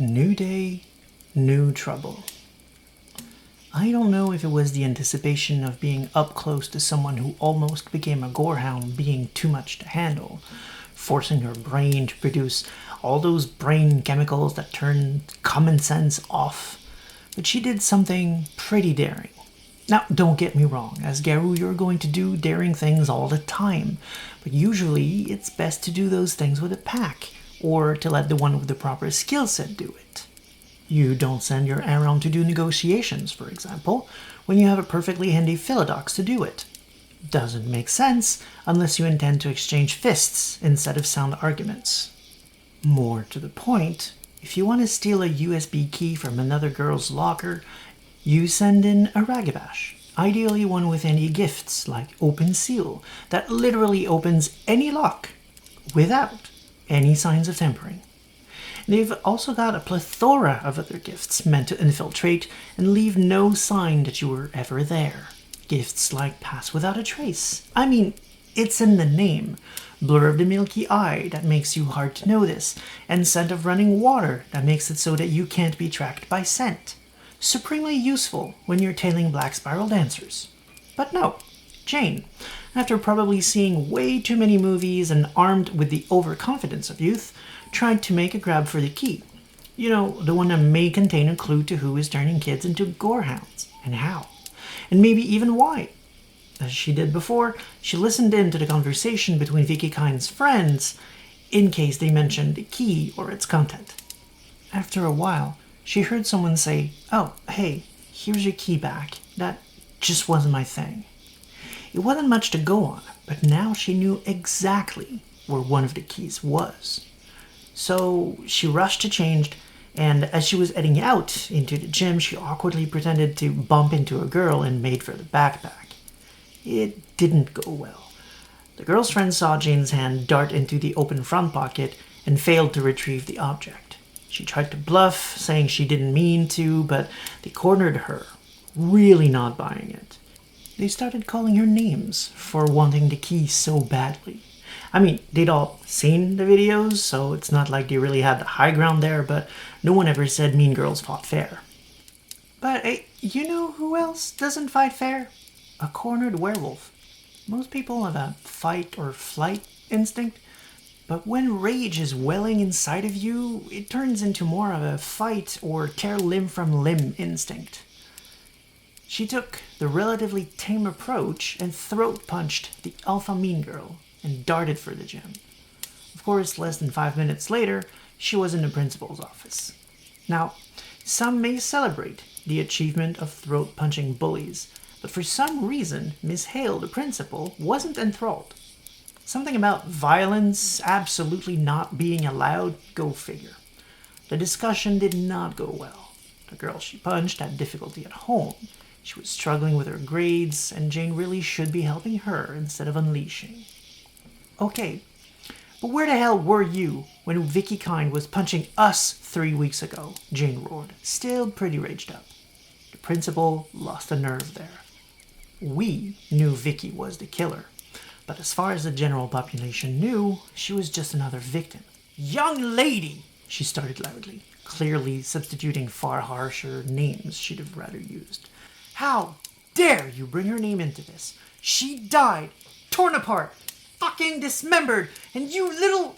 New day, new trouble. I don't know if it was the anticipation of being up close to someone who almost became a gorehound being too much to handle, forcing her brain to produce all those brain chemicals that turn common sense off, but she did something pretty daring. Now, don't get me wrong, as Garou, you're going to do daring things all the time, but usually it's best to do those things with a pack, or to let the one with the proper skill set do it. You don't send your Aron to do negotiations, for example, when you have a perfectly handy Philodox to do it. Doesn't make sense unless you intend to exchange fists instead of sound arguments. More to the point, if you want to steal a USB key from another girl's locker, you send in a Ragabash, ideally one with any gifts like Open Seal, that literally opens any lock without any signs of tampering. They've also got a plethora of other gifts meant to infiltrate and leave no sign that you were ever there. Gifts like Pass Without a Trace. I mean, it's in the name. Blur of the Milky Eye that makes you hard to notice, and Scent of Running Water that makes it so that you can't be tracked by scent. Supremely useful when you're tailing Black Spiral Dancers. But no, Jane, after probably seeing way too many movies and armed with the overconfidence of youth, tried to make a grab for the key. You know, the one that may contain a clue to who is turning kids into gorehounds, and how, and maybe even why. As she did before, she listened in to the conversation between Vicky Kind's friends, in case they mentioned the key or its content. After a while, she heard someone say, "Oh, hey, here's your key back. That just wasn't my thing." It wasn't much to go on, but now she knew exactly where one of the keys was. So she rushed to change, and as she was heading out into the gym, she awkwardly pretended to bump into a girl and made for the backpack. It didn't go well. The girl's friend saw Jane's hand dart into the open front pocket and failed to retrieve the object. She tried to bluff, saying she didn't mean to, but they cornered her, really not buying it. They started calling her names for wanting the key so badly. I mean, they'd all seen the videos, so it's not like they really had the high ground there, but no one ever said Mean Girls fought fair. But you know who else doesn't fight fair? A cornered werewolf. Most people have a fight or flight instinct, but when rage is welling inside of you, it turns into more of a fight or tear limb from limb instinct. She took the relatively tame approach and throat punched the alpha mean girl and darted for the gym. Of course, less than 5 minutes later, she was in the principal's office. Now, some may celebrate the achievement of throat punching bullies, but for some reason, Miss Hale, the principal, wasn't enthralled. Something about violence absolutely not being allowed, go figure. The discussion did not go well. The girl she punched had difficulty at home. She was struggling with her grades, and Jane really should be helping her instead of unleashing. Okay, but where the hell were you when Vicky Kind was punching us 3 weeks ago? Jane roared, still pretty raged up. The principal lost a nerve there. We knew Vicky was the killer, but as far as the general population knew, she was just another victim. "Young lady!" she started loudly, clearly substituting far harsher names she'd have rather used. "How dare you bring her name into this? She died, torn apart, fucking dismembered, and you little..."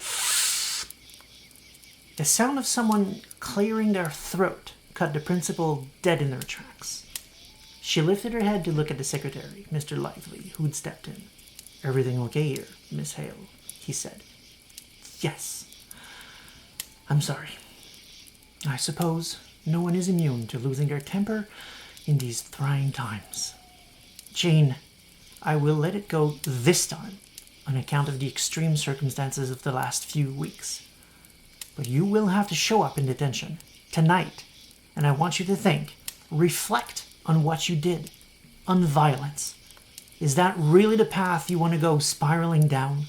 The sound of someone clearing their throat cut the principal dead in their tracks. She lifted her head to look at the secretary, Mr. Lively, who'd stepped in. "Everything okay here, Miss Hale?" he said. "Yes. I'm sorry. I suppose no one is immune to losing their temper in these trying times. Jane, I will let it go this time on account of the extreme circumstances of the last few weeks. But you will have to show up in detention tonight, and I want you to think, reflect on what you did, on violence. Is that really the path you want to go spiraling down?"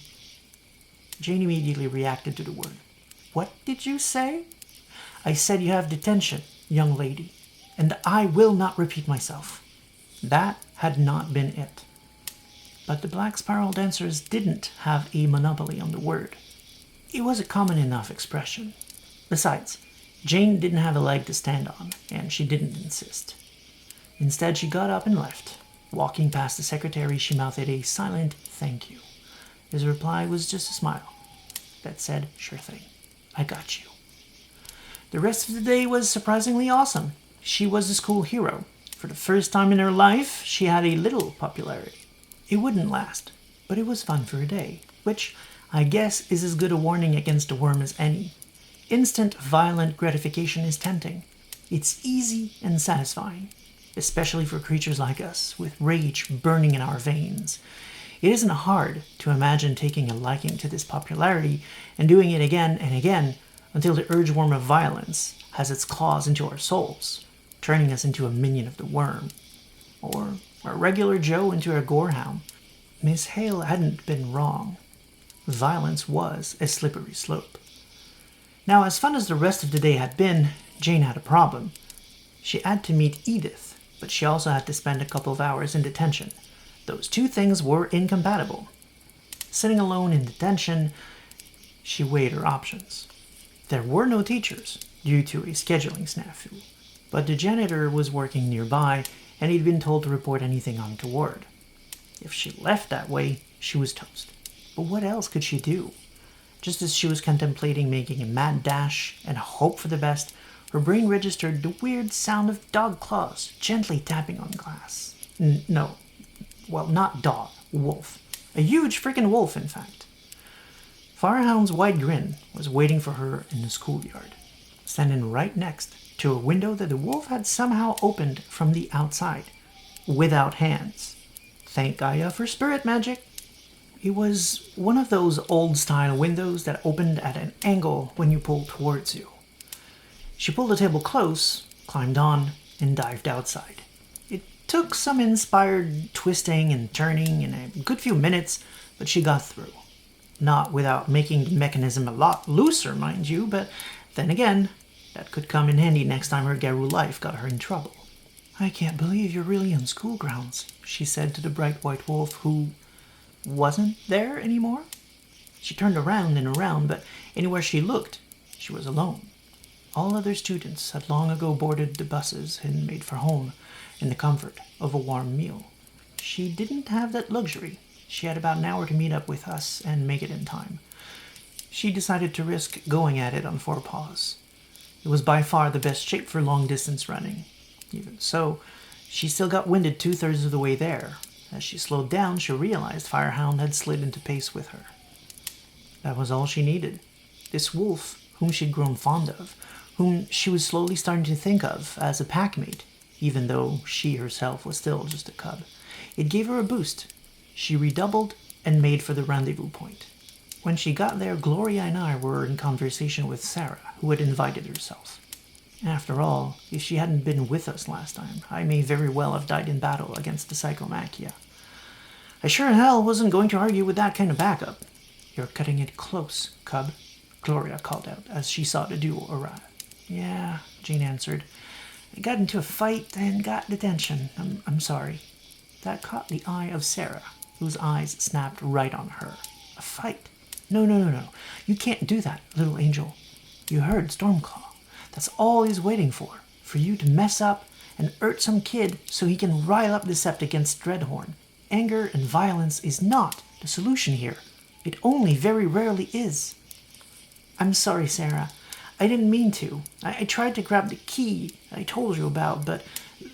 Jane immediately reacted to the word. "What did you say?" "I said you have detention, young lady, and I will not repeat myself." That had not been it. But the Black Spiral Dancers didn't have a monopoly on the word. It was a common enough expression. Besides, Jane didn't have a leg to stand on, and she didn't insist. Instead, she got up and left. Walking past the secretary, she mouthed a silent thank you. His reply was just a smile that said, "Sure thing. I got you." The rest of the day was surprisingly awesome. She was the school hero. For the first time in her life, she had a little popularity. It wouldn't last, but it was fun for a day, which I guess is as good a warning against a worm as any. Instant, violent gratification is tempting. It's easy and satisfying, especially for creatures like us, with rage burning in our veins. It isn't hard to imagine taking a liking to this popularity and doing it again and again until the urge worm of violence has its claws into our souls, turning us into a minion of the worm, or a regular Joe into a gorehound. Miss Hale hadn't been wrong. Violence was a slippery slope. Now, as fun as the rest of the day had been, Jane had a problem. She had to meet Edith, but she also had to spend a couple of hours in detention. Those two things were incompatible. Sitting alone in detention, she weighed her options. There were no teachers, due to a scheduling snafu, but the janitor was working nearby, and he'd been told to report anything untoward. If she left that way, she was toast. But what else could she do? Just as she was contemplating making a mad dash and hope for the best, her brain registered the weird sound of dog claws gently tapping on glass. No, well, not dog, wolf. A huge freaking wolf, in fact. Firehound's wide grin was waiting for her in the schoolyard, standing right next to a window that the wolf had somehow opened from the outside, without hands. Thank Gaia for spirit magic. It was one of those old-style windows that opened at an angle when you pulled towards you. She pulled the table close, climbed on, and dived outside. It took some inspired twisting and turning and a good few minutes, but she got through. Not without making the mechanism a lot looser, mind you, but then again, that could come in handy next time her Garou life got her in trouble. "I can't believe you're really on school grounds," she said to the bright white wolf, who wasn't there anymore. She turned around and around, but anywhere she looked, she was alone. All other students had long ago boarded the buses and made for home in the comfort of a warm meal. She didn't have that luxury. She had about an hour to meet up with us and make it in time. She decided to risk going at it on 4 paws. It was by far the best shape for long-distance running. Even so, she still got winded 2/3 of the way there. As she slowed down, she realized Firehound had slid into pace with her. That was all she needed. This wolf, whom she'd grown fond of, whom she was slowly starting to think of as a packmate, even though she herself was still just a cub. It gave her a boost. She redoubled and made for the rendezvous point. When she got there, Gloria and I were in conversation with Sarah, who had invited herself. After all, if she hadn't been with us last time, I may very well have died in battle against the Psychomachia. I sure in hell wasn't going to argue with that kind of backup. "You're cutting it close, cub," Gloria called out as she saw the duo arrive. "Yeah," Jane answered. "I got into a fight and got detention. I'm sorry." That caught the eye of Sarah, whose eyes snapped right on her. "A fight? No. You can't do that, little angel. You heard Stormclaw. That's all he's waiting for you to mess up and hurt some kid so he can rile up the Sept against Dreadhorn. Anger and violence is not the solution here. It only very rarely is." "I'm sorry, Sarah. I didn't mean to. I tried to grab the key I told you about, but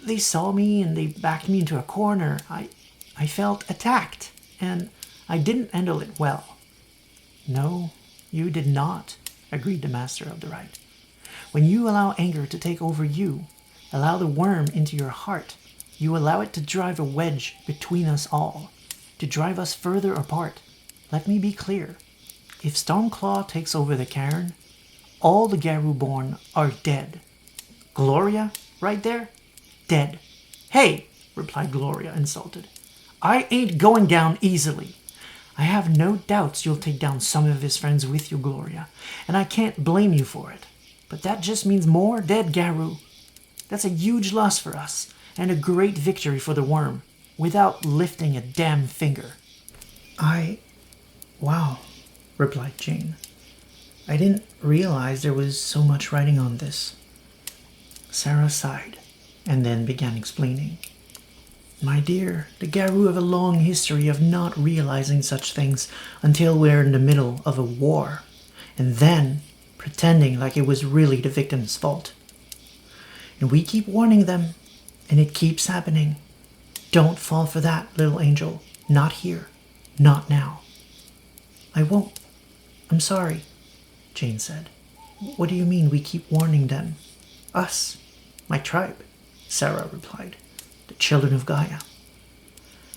they saw me and they backed me into a corner. I felt attacked, and I didn't handle it well." "No, you did not," agreed the master of the Rite. "When you allow anger to take over you, allow the worm into your heart, you allow it to drive a wedge between us all, to drive us further apart. Let me be clear. If Stormclaw takes over the cairn, all the Garou-born are dead. Gloria, right there, dead." "Hey," replied Gloria, insulted. "I ain't going down easily. I have no doubts you'll take down some of his friends with you, Gloria, and I can't blame you for it. But that just means more dead Garou. That's a huge loss for us, and a great victory for the worm, without lifting a damn finger." Wow," replied Jane. I didn't realize there was so much writing on this. Sarah sighed, and then began explaining. My dear, the Garou have a long history of not realizing such things until we're in the middle of a war, and then pretending like it was really the victim's fault. And we keep warning them, and it keeps happening. Don't fall for that, little angel. Not here. Not now. I won't. I'm sorry, Jane said. What do you mean we keep warning them? Us. My tribe, Sarah replied. The Children of Gaia.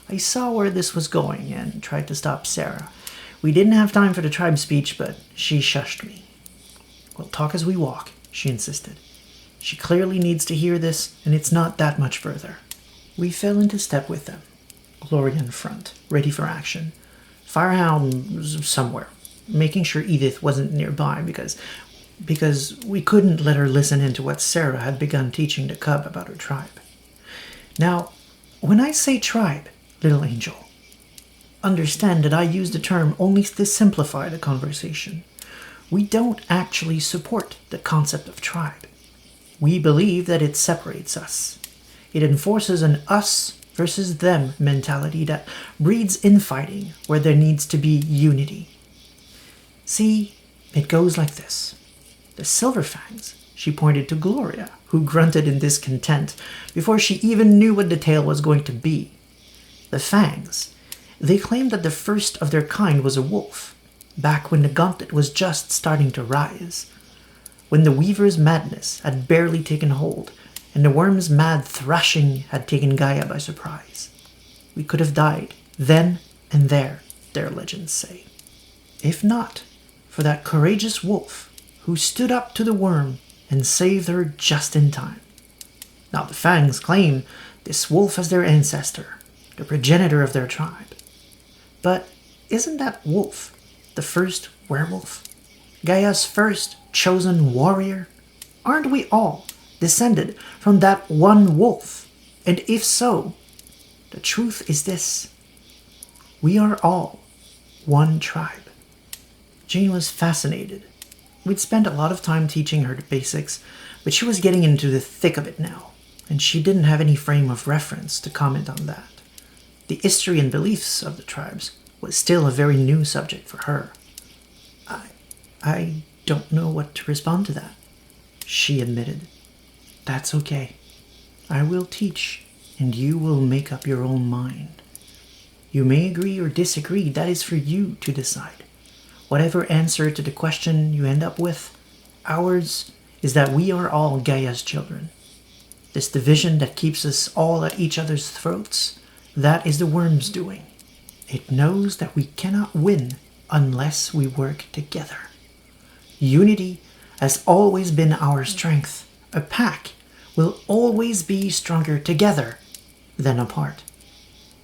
I saw where this was going and tried to stop Sarah. We didn't have time for the tribe speech, but she shushed me. We'll talk as we walk, she insisted. She clearly needs to hear this, and it's not that much further. We fell into step with them. Gloria in front, ready for action. Firehound was somewhere, making sure Edith wasn't nearby because we couldn't let her listen into what Sarah had begun teaching the cub about her tribe. Now, when I say tribe, little angel, understand that I use the term only to simplify the conversation. We don't actually support the concept of tribe. We believe that it separates us. It enforces an us versus them mentality that breeds infighting where there needs to be unity. See, it goes like this. The Silverfangs, she pointed to Gloria, who grunted in discontent before she even knew what the tale was going to be. The Fangs, they claimed that the first of their kind was a wolf, back when the gauntlet was just starting to rise. When the Weaver's madness had barely taken hold, and the Worm's mad thrashing had taken Gaia by surprise. We could have died, then and there, their legends say. If not for that courageous wolf who stood up to the Worm and saved her just in time. Now the Fangs claim this wolf as their ancestor, the progenitor of their tribe. But isn't that wolf the first werewolf? Gaia's first chosen warrior? Aren't we all descended from that one wolf? And if so, the truth is this. We are all one tribe. Jane was fascinated. We'd spent a lot of time teaching her the basics, but she was getting into the thick of it now, and she didn't have any frame of reference to comment on that. The history and beliefs of the tribes was still a very new subject for her. I don't know what to respond to that, she admitted. That's okay. I will teach, and you will make up your own mind. You may agree or disagree, that is for you to decide. Whatever answer to the question you end up with, ours is that we are all Gaia's children. This division that keeps us all at each other's throats, that is the Worm's doing. It knows that we cannot win unless we work together. Unity has always been our strength. A pack will always be stronger together than apart.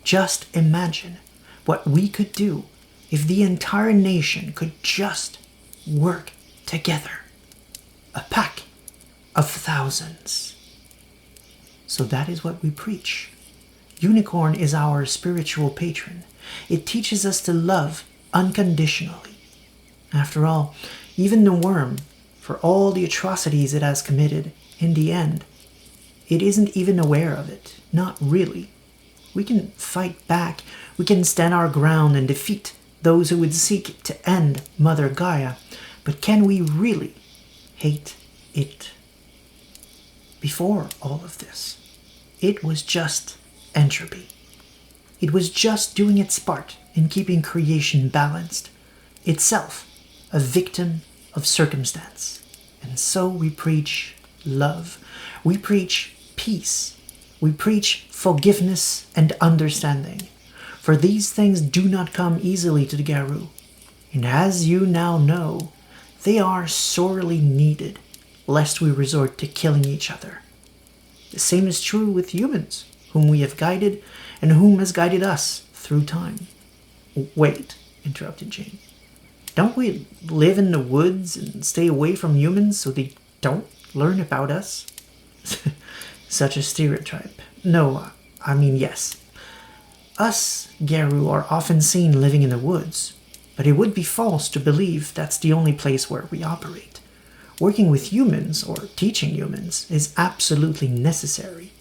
Just imagine what we could do if the entire nation could just work together. A pack of thousands. So that is what we preach. Unicorn is our spiritual patron. It teaches us to love unconditionally. After all, even the Worm, for all the atrocities it has committed, in the end, it isn't even aware of it. Not really. We can fight back. We can stand our ground and defeat those who would seek to end Mother Gaia. But can we really hate it? Before all of this, it was just entropy. It was just doing its part in keeping creation balanced, itself a victim of circumstance. And so we preach love. We preach peace. We preach forgiveness and understanding. For these things do not come easily to the Garou. And as you now know, they are sorely needed, lest we resort to killing each other. The same is true with humans, whom we have guided and whom has guided us through time. Wait, interrupted Jane. Don't we live in the woods and stay away from humans so they don't learn about us? Such a stereotype. No, I mean yes. Us Garou are often seen living in the woods, But it would be false to believe that's the only place where we operate. Working with humans, or teaching humans, is absolutely necessary.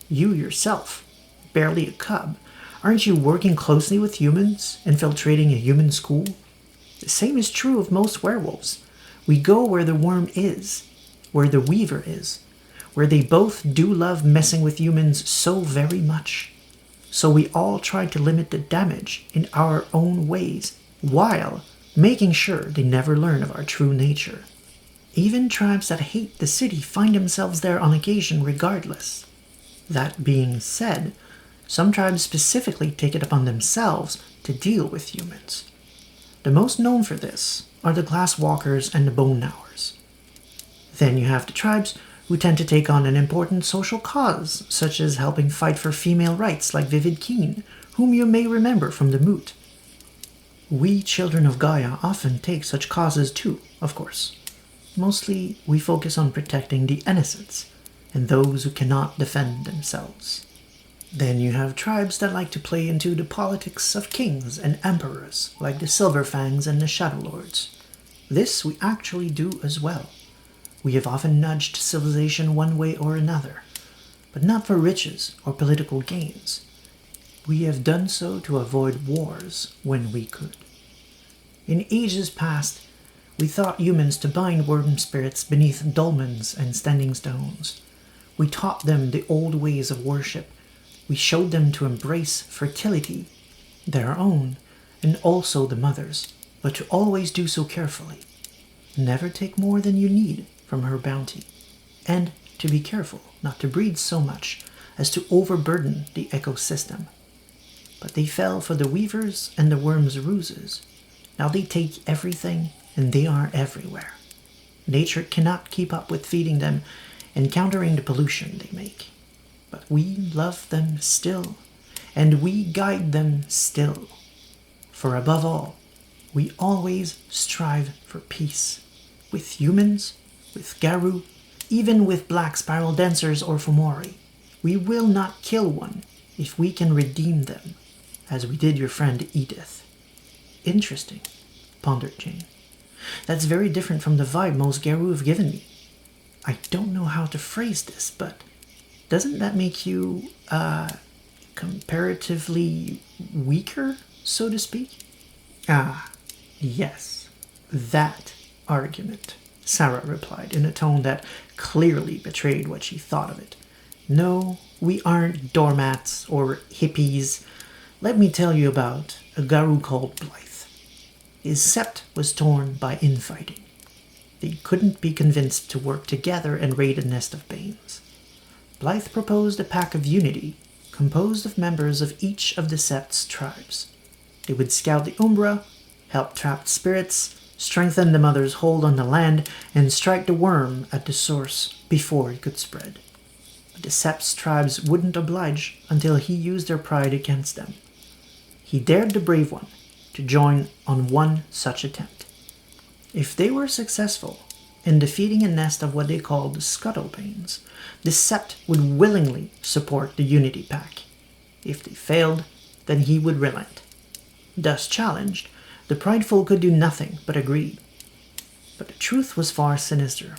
You yourself, barely a cub, aren't you working closely with humans, infiltrating a human school? The same is true of most werewolves. We go where the worm is, where the weaver is, where they both do love messing with humans so very much. So we all try to limit the damage in our own ways, while making sure they never learn of our true nature. Even tribes that hate the city find themselves there on occasion regardless. That being said, some tribes specifically take it upon themselves to deal with humans. The most known for this are the Glasswalkers and the Bone Gnawers. Then you have the tribes who tend to take on an important social cause, such as helping fight for female rights like Vivid Keen, whom you may remember from the Moot. We Children of Gaia often take such causes too, of course. Mostly, we focus on protecting the innocents and those who cannot defend themselves. Then you have tribes that like to play into the politics of kings and emperors, like the Silverfangs and the Shadowlords. This we actually do as well. We have often nudged civilization one way or another, but not for riches or political gains. We have done so to avoid wars when we could. In ages past, we taught humans to bind worm spirits beneath dolmens and standing stones. We taught them the old ways of worship. We showed them to embrace fertility, their own, and also the mother's, but to always do so carefully. Never take more than you need from her bounty, and to be careful not to breed so much as to overburden the ecosystem. But they fell for the weavers and the worms' ruses. Now they take everything, and they are everywhere. Nature cannot keep up with feeding them and countering the pollution they make. But we love them still, and we guide them still. For above all, we always strive for peace. With humans, with Garu, even with black spiral dancers or Fomori. We will not kill one if we can redeem them, as we did your friend Edith. Interesting, pondered Jane. That's very different from the vibe most Garu have given me. I don't know how to phrase this, but doesn't that make you, comparatively weaker, so to speak? Ah, yes, that argument, Sarah replied in a tone that clearly betrayed what she thought of it. No, we aren't doormats or hippies. Let me tell you about a Garu called Blythe. His sept was torn by infighting. They couldn't be convinced to work together and raid a nest of Banes. Blythe proposed a pack of unity, composed of members of each of the sept's tribes. They would scout the Umbra, help trapped spirits, strengthen the mother's hold on the land, and strike the worm at the source before it could spread. But the sept's tribes wouldn't oblige until he used their pride against them. He dared the brave one to join on one such attempt. If they were successful in defeating a nest of what they called Scuttlebanes, the sept would willingly support the Unity Pack. If they failed, then he would relent. Thus challenged, the prideful could do nothing but agree. But the truth was far sinister,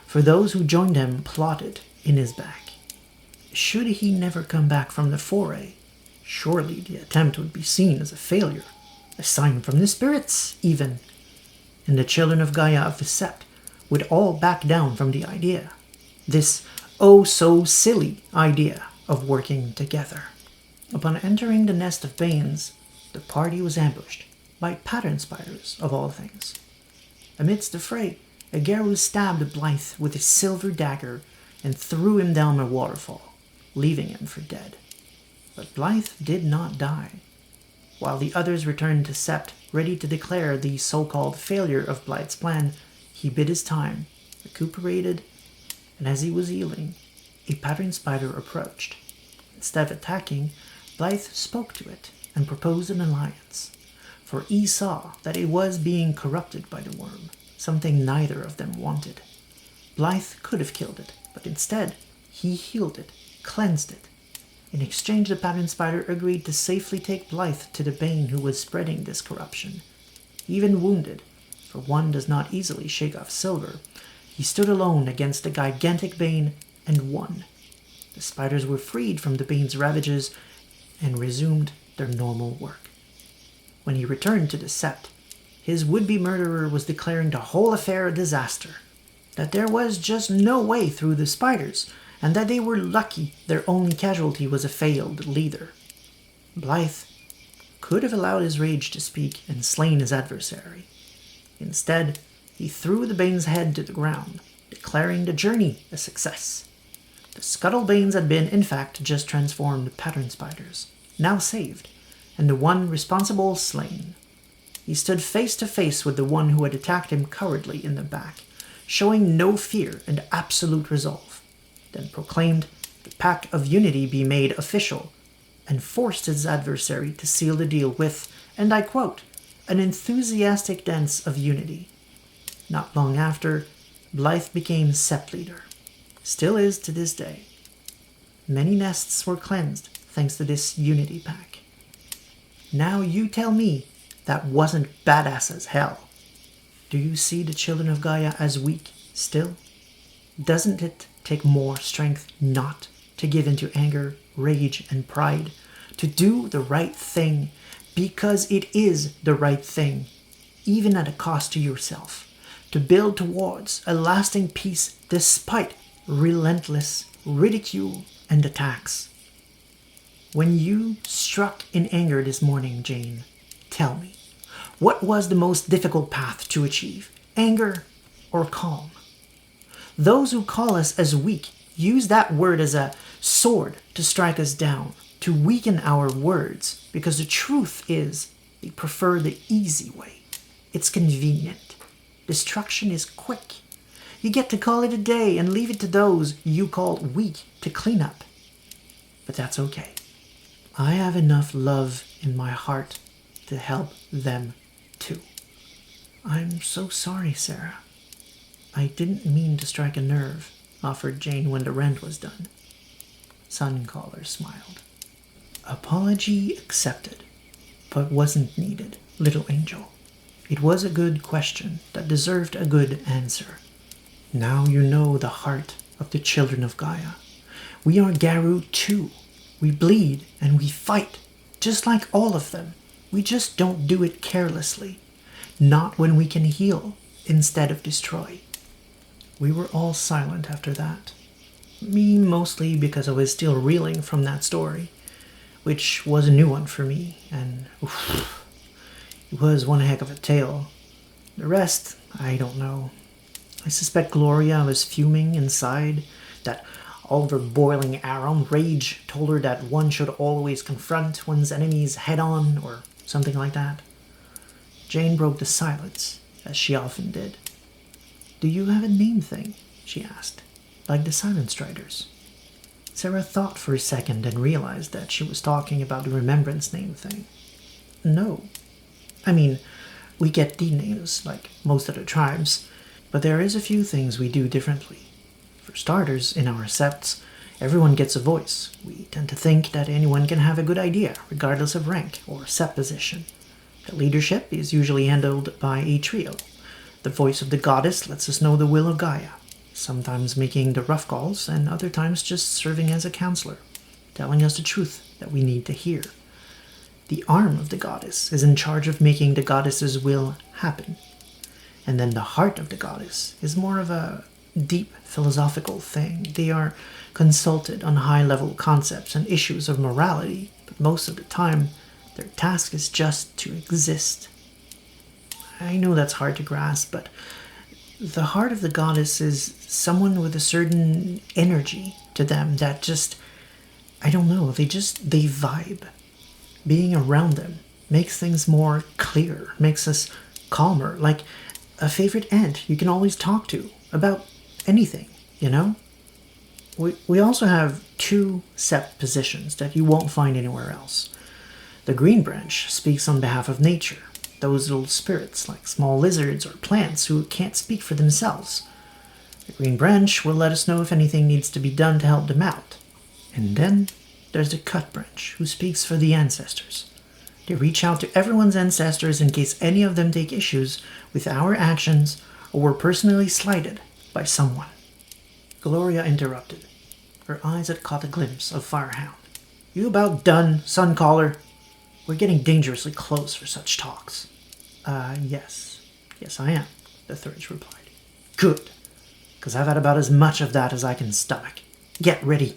for those who joined him plotted in his back. Should he never come back from the foray, surely the attempt would be seen as a failure, a sign from the spirits, even. And the Children of Gaia of the Sept would all back down from the idea. This oh-so-silly idea of working together. Upon entering the nest of Banes, the party was ambushed by pattern spiders, of all things. Amidst the fray, a Garu stabbed Blythe with his silver dagger and threw him down a waterfall, leaving him for dead. But Blythe did not die. While the others returned to Sept, ready to declare the so-called failure of Blythe's plan, he bid his time, recuperated, and as he was healing, a pattern spider approached. Instead of attacking, Blythe spoke to it and proposed an alliance, for he saw that it was being corrupted by the worm, something neither of them wanted. Blythe could have killed it, but instead, he healed it, cleansed it. In exchange, the pattern spider agreed to safely take Blythe to the Bane who was spreading this corruption. even wounded, for one does not easily shake off silver, he stood alone against the gigantic bane and won. The spiders were freed from the bane's ravages and resumed their normal work. When he returned to the sept, his would-be murderer was declaring the whole affair a disaster, that there was just no way through the spiders, and that they were lucky their only casualty was a failed leader. Blythe could have allowed his rage to speak and slain his adversary. Instead, he threw the bane's head to the ground, declaring the journey a success. The scuttle banes had been, in fact, just transformed pattern spiders, now saved, and the one responsible slain. He stood face to face with the one who had attacked him cowardly in the back, showing no fear and absolute resolve, then proclaimed the Pact of Unity be made official, and forced his adversary to seal the deal with, and I quote, an enthusiastic dance of unity. Not long after, Blythe became sept leader. Still is to this day. Many nests were cleansed thanks to this unity pack. Now you tell me that wasn't badass as hell. Do you see the Children of Gaia as weak still? Doesn't it take more strength not to give into anger, rage, and pride, to do the right thing because it is the right thing, even at a cost to yourself, to build towards a lasting peace despite relentless ridicule and attacks? When you struck in anger this morning, Jane, tell me, what was the most difficult path to achieve, anger or calm? Those who call us as weak use that word as a sword to strike us down, to weaken our words, because the truth is they prefer the easy way. It's convenient. Destruction is quick. You get to call it a day and leave it to those you call weak to clean up. But that's okay. I have enough love in my heart to help them too. I'm so sorry, Sarah. I didn't mean to strike a nerve, offered Jane when the rent was done. Suncaller smiled. Apology accepted, but wasn't needed, little angel. It was a good question that deserved a good answer. Now you know the heart of the Children of Gaia. We are Garu too. We bleed and we fight, just like all of them. We just don't do it carelessly. Not when we can heal instead of destroy. We were all silent after that. Me mostly because I was still reeling from that story, which was a new one for me, and it was one heck of a tale. The rest, I don't know. I suspect Gloria was fuming inside, that all of her boiling around rage told her that one should always confront one's enemies head-on, or something like that. Jane broke the silence, as she often did. Do you have a name thing? She asked, like the Silent Striders. Sarah thought for a second and realized that she was talking about the Remembrance name thing. No. I mean, we get D names, like most other tribes, but there is a few things we do differently. For starters, in our septs, everyone gets a voice. We tend to think that anyone can have a good idea, regardless of rank or sept position. The leadership is usually handled by a trio. The voice of the goddess lets us know the will of Gaia, sometimes making the rough calls, and other times just serving as a counselor, telling us the truth that we need to hear. The arm of the goddess is in charge of making the goddess's will happen. And then the heart of the goddess is more of a deep philosophical thing. They are consulted on high-level concepts and issues of morality, but most of the time, their task is just to exist. I know that's hard to grasp, but the heart of the goddess is someone with a certain energy to them that just, I don't know, they vibe. Being around them makes things more clear, makes us calmer, like a favorite aunt you can always talk to about anything, you know? We also have 2 sept positions that you won't find anywhere else. The green branch speaks on behalf of nature, those little spirits like small lizards or plants who can't speak for themselves. The green branch will let us know if anything needs to be done to help them out. And then there's the cut branch, who speaks for the ancestors. They reach out to everyone's ancestors in case any of them take issues with our actions or were personally slighted by someone. Gloria interrupted. Her eyes had caught a glimpse of Firehound. You about done, Suncaller? We're getting dangerously close for such talks. Yes. Yes, I am, the Thurge replied. Good, because I've had about as much of that as I can stomach. Get ready.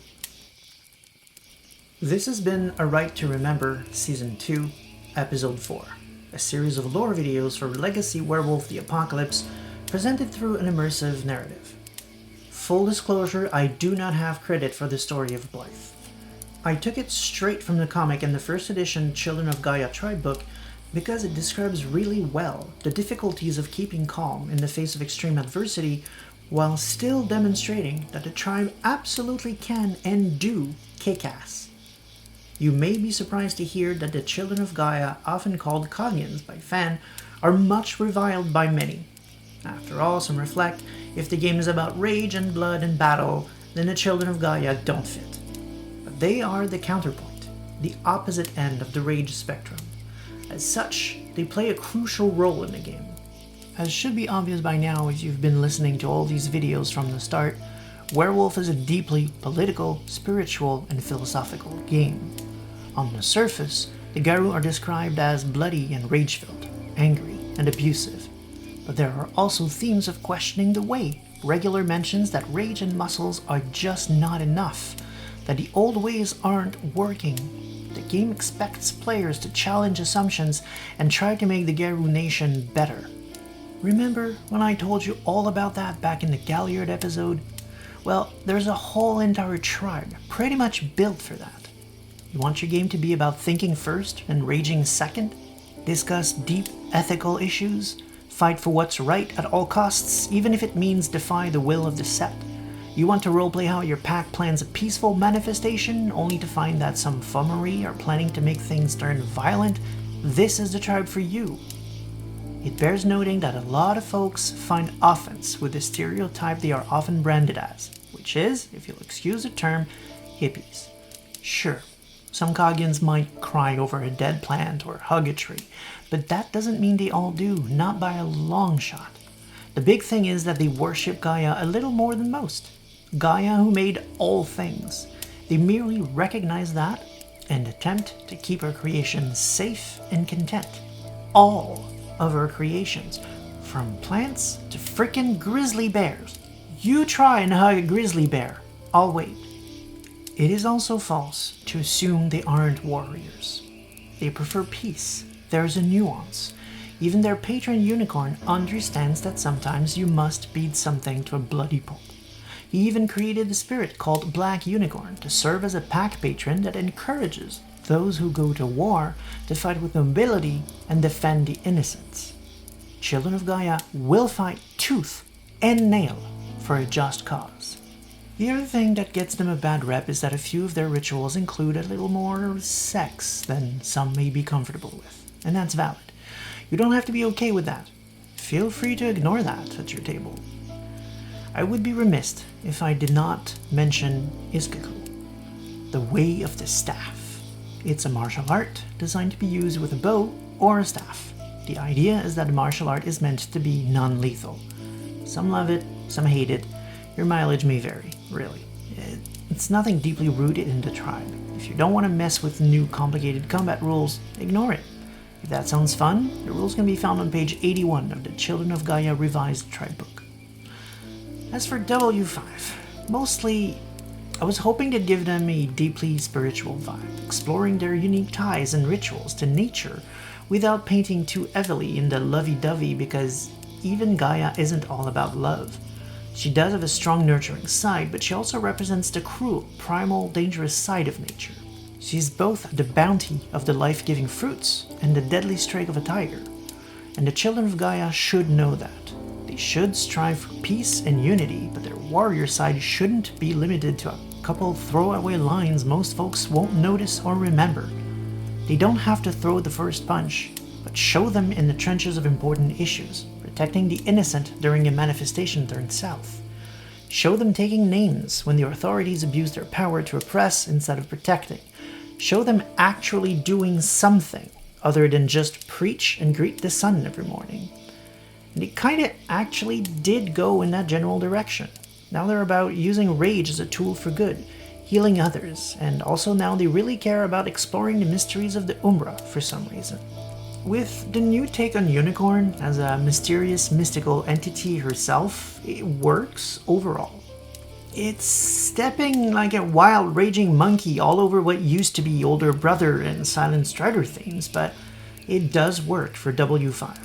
This has been A Rite to Remember, Season 2, Episode 4, a series of lore videos for Legacy Werewolf the Apocalypse, presented through an immersive narrative. Full disclosure, I do not have credit for the story of Blythe. I took it straight from the comic in the first edition Children of Gaia tribe book because it describes really well the difficulties of keeping calm in the face of extreme adversity while still demonstrating that the tribe absolutely can and do kick ass. You may be surprised to hear that the Children of Gaia, often called Cognians by fan, are much reviled by many. After all, some reflect, if the game is about rage and blood and battle, then the Children of Gaia don't fit. But they are the counterpoint, the opposite end of the rage spectrum. As such, they play a crucial role in the game. As should be obvious by now if you've been listening to all these videos from the start, Werewolf is a deeply political, spiritual, and philosophical game. On the surface, the Garou are described as bloody and rage-filled, angry and abusive. But there are also themes of questioning the way, regular mentions that rage and muscles are just not enough, that the old ways aren't working. The game expects players to challenge assumptions and try to make the Garou nation better. Remember when I told you all about that back in the Galliard episode? Well, there's a whole entire tribe pretty much built for that. You want your game to be about thinking first and raging second? Discuss deep ethical issues? Fight for what's right at all costs, even if it means defy the will of the set? You want to roleplay how your pack plans a peaceful manifestation, only to find that some fummery are planning to make things turn violent? This is the tribe for you. It bears noting that a lot of folks find offense with the stereotype they are often branded as, which is, if you'll excuse the term, hippies. Sure, some Cognians might cry over a dead plant or hug a tree, but that doesn't mean they all do, not by a long shot. The big thing is that they worship Gaia a little more than most. Gaia who made all things. They merely recognize that and attempt to keep her creations safe and content. All of her creations, from plants to frickin' grizzly bears. You try and hug a grizzly bear, I'll wait. It is also false to assume they aren't warriors. They prefer peace. There's a nuance. Even their patron unicorn understands that sometimes you must beat something to a bloody pulp. He even created a spirit called Black Unicorn to serve as a pack patron that encourages those who go to war to fight with nobility and defend the innocents. Children of Gaia will fight tooth and nail for a just cause. The other thing that gets them a bad rep is that a few of their rituals include a little more sex than some may be comfortable with, and that's valid. You don't have to be okay with that. Feel free to ignore that at your table. I would be remiss if I did not mention Iskaku, the Way of the Staff. It's a martial art designed to be used with a bow or a staff. The idea is that the martial art is meant to be non-lethal. Some love it, some hate it. Your mileage may vary, really. It's nothing deeply rooted in the tribe. If you don't want to mess with new complicated combat rules, ignore it. If that sounds fun, the rules can be found on page 81 of the Children of Gaia Revised Tribe Book. As for W5, mostly I was hoping to give them a deeply spiritual vibe, exploring their unique ties and rituals to nature without painting too heavily in the lovey-dovey, because even Gaia isn't all about love. She does have a strong nurturing side, but she also represents the cruel, primal, dangerous side of nature. She's both the bounty of the life-giving fruits and the deadly strike of a tiger. And the Children of Gaia should know that. They should strive for peace and unity, but their warrior side shouldn't be limited to a couple throwaway lines most folks won't notice or remember. They don't have to throw the first punch, but show them in the trenches of important issues, protecting the innocent during a manifestation turned south. Show them taking names when the authorities abuse their power to oppress instead of protecting. Show them actually doing something other than just preach and greet the sun every morning. And it kinda actually did go in that general direction. Now they're about using rage as a tool for good, healing others, and also now they really care about exploring the mysteries of the Umbra for some reason. With the new take on Unicorn as a mysterious mystical entity herself, it works overall. It's stepping like a wild raging monkey all over what used to be older brother and silent strider themes, but it does work for W5.